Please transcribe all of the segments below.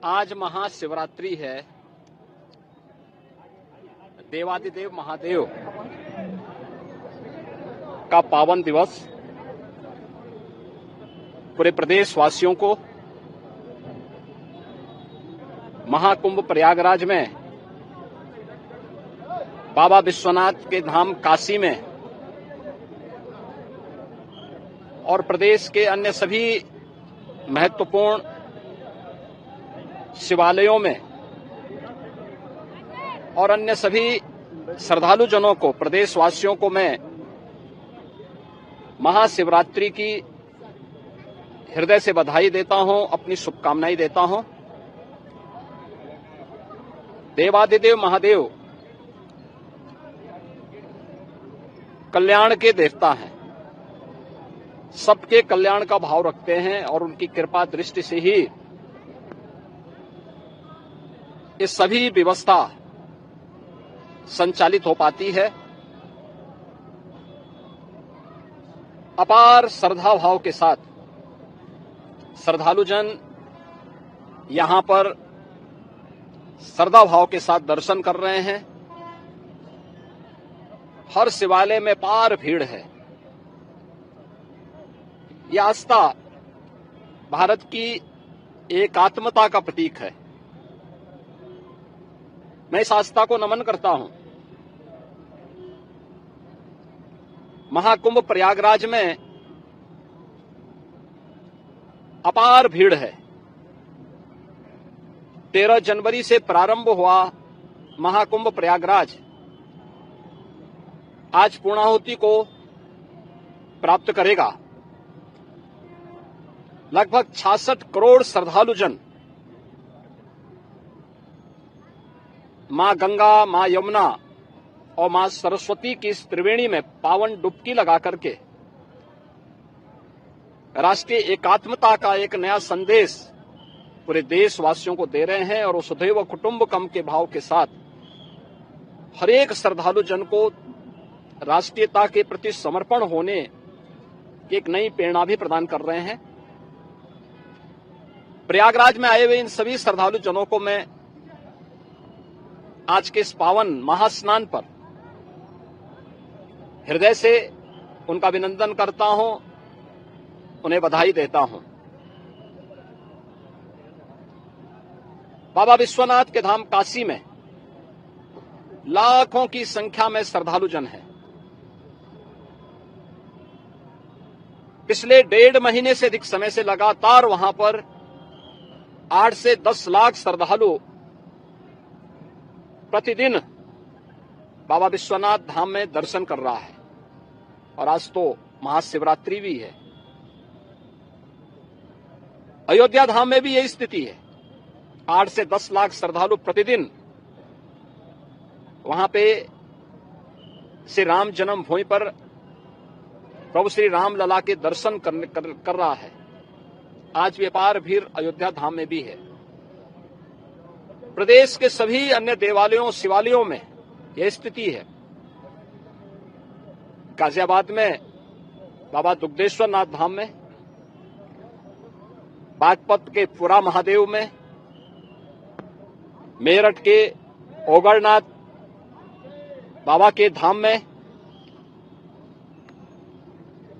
आज महाशिवरात्रि है। देवादिदेव महादेव का पावन दिवस पूरे प्रदेशवासियों को महाकुंभ प्रयागराज में बाबा विश्वनाथ के धाम काशी में और प्रदेश के अन्य सभी महत्वपूर्ण शिवालयों में और अन्य सभी श्रद्धालु जनों को, प्रदेशवासियों को मैं महाशिवरात्रि की हृदय से बधाई देता हूं, अपनी शुभकामनाएं देता हूं। देवादिदेव महादेव कल्याण के देवता हैं, सबके कल्याण का भाव रखते हैं और उनकी कृपा दृष्टि से ही ये सभी व्यवस्था संचालित हो पाती है। अपार श्रद्धा भाव के साथ श्रद्धालु जन यहां पर श्रद्धा भाव के साथ दर्शन कर रहे हैं। हर शिवालय में पार भीड़ है। यह आस्था भारत की एकात्मता का प्रतीक है। मैं इस आस्था को नमन करता हूं। महाकुंभ प्रयागराज में अपार भीड़ है। 13 जनवरी से प्रारंभ हुआ महाकुंभ प्रयागराज आज पूर्णाहुति को प्राप्त करेगा। लगभग 66 करोड़ श्रद्धालु जन मां गंगा, मां यमुना और मां सरस्वती की इस त्रिवेणी में पावन डुबकी लगा करके राष्ट्रीय एकात्मता का एक नया संदेश पूरे देशवासियों को दे रहे हैं और वसुधैव कुटुंबकम के भाव के साथ हर एक श्रद्धालु जन को राष्ट्रीयता के प्रति समर्पण होने की एक नई प्रेरणा भी प्रदान कर रहे हैं। प्रयागराज में आए हुए इन सभी श्रद्धालु जनों को मैं आज के इस पावन महास्नान पर हृदय से उनका अभिनंदन करता हूं, उन्हें बधाई देता हूं। बाबा विश्वनाथ के धाम काशी में लाखों की संख्या में श्रद्धालु जन हैं। पिछले 1.5 महीने से अधिक समय से लगातार वहां पर 8 से 10 लाख श्रद्धालु प्रतिदिन बाबा विश्वनाथ धाम में दर्शन कर रहा है और आज तो महाशिवरात्रि भी है। अयोध्या धाम में भी यही स्थिति है। 8 से 10 लाख श्रद्धालु प्रतिदिन वहां पे श्री राम जन्मभूमि पर प्रभु श्री राम लला के दर्शन कर रहा है। आज व्यापार भीड़ अयोध्या धाम में भी है। प्रदेश के सभी अन्य देवालयों, शिवालयों में यह स्थिति है। गाजियाबाद में बाबा दुग्धेश्वर नाथ धाम में, बागपत के पुरा महादेव में, मेरठ के ओगरनाथ बाबा के धाम में,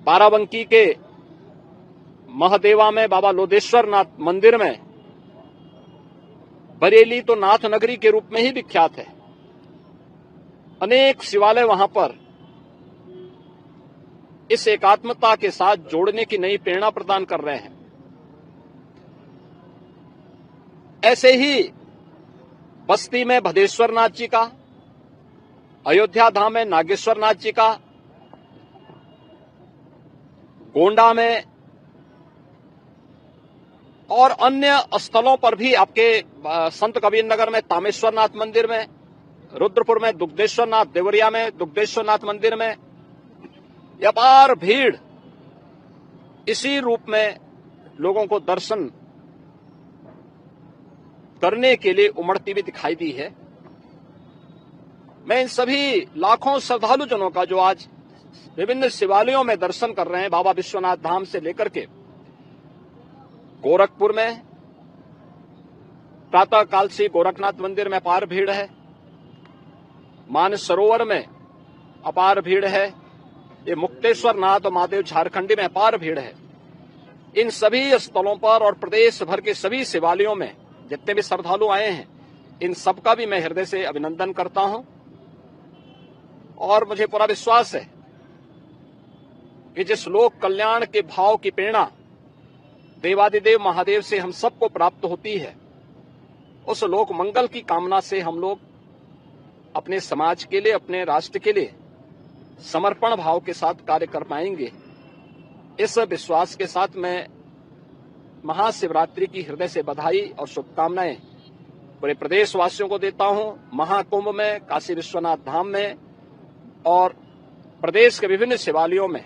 बाराबंकी के महादेवा में बाबा लोधेश्वर नाथ मंदिर में, बरेली तो नाथ नगरी के रूप में ही विख्यात है। अनेक शिवालय वहां पर इस एकात्मता के साथ जोड़ने की नई प्रेरणा प्रदान कर रहे हैं। ऐसे ही बस्ती में भदेश्वर नाथ जी का, अयोध्या धाम में नागेश्वर नाथ जी का, गोंडा में और अन्य स्थलों पर भी आपके संत कबीर नगर में तामेश्वर नाथ मंदिर में, रुद्रपुर में दुग्धेश्वर नाथ, देवरिया में दुग्धेश्वर नाथ मंदिर में अपार भीड़ इसी रूप में लोगों को दर्शन करने के लिए उमड़ती हुई दिखाई दी है। मैं इन सभी लाखों श्रद्धालु जनों का जो आज विभिन्न शिवालयों में दर्शन कर रहे हैं, बाबा विश्वनाथ धाम से लेकर के गोरखपुर में, प्रातः काल से गोरखनाथ मंदिर में अपार भीड़ है, मानस सरोवर में अपार भीड़ है, ये मुक्तेश्वर नाथ और महादेव झारखंडी में अपार भीड़ है। इन सभी स्थलों पर और प्रदेश भर के सभी शिवालयों में जितने भी श्रद्धालु आए हैं, इन सबका भी मैं हृदय से अभिनंदन करता हूं। और मुझे पूरा विश्वास है कि जिस लोक कल्याण के भाव की प्रेरणा देवादिदेव महादेव से हम सबको प्राप्त होती है, उस लोक मंगल की कामना से हम लोग अपने समाज के लिए, अपने राष्ट्र के लिए समर्पण भाव के साथ कार्य कर पाएंगे। इस विश्वास के साथ मैं महाशिवरात्रि की हृदय से बधाई और शुभकामनाएं पूरे प्रदेशवासियों को देता हूं। महाकुंभ में, काशी विश्वनाथ धाम में और प्रदेश के विभिन्न शिवालयों में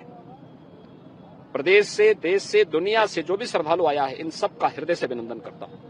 प्रदेश से, देश से, दुनिया से जो भी श्रद्धालु आया है, इन सब का हृदय से अभिनंदन करता हूं।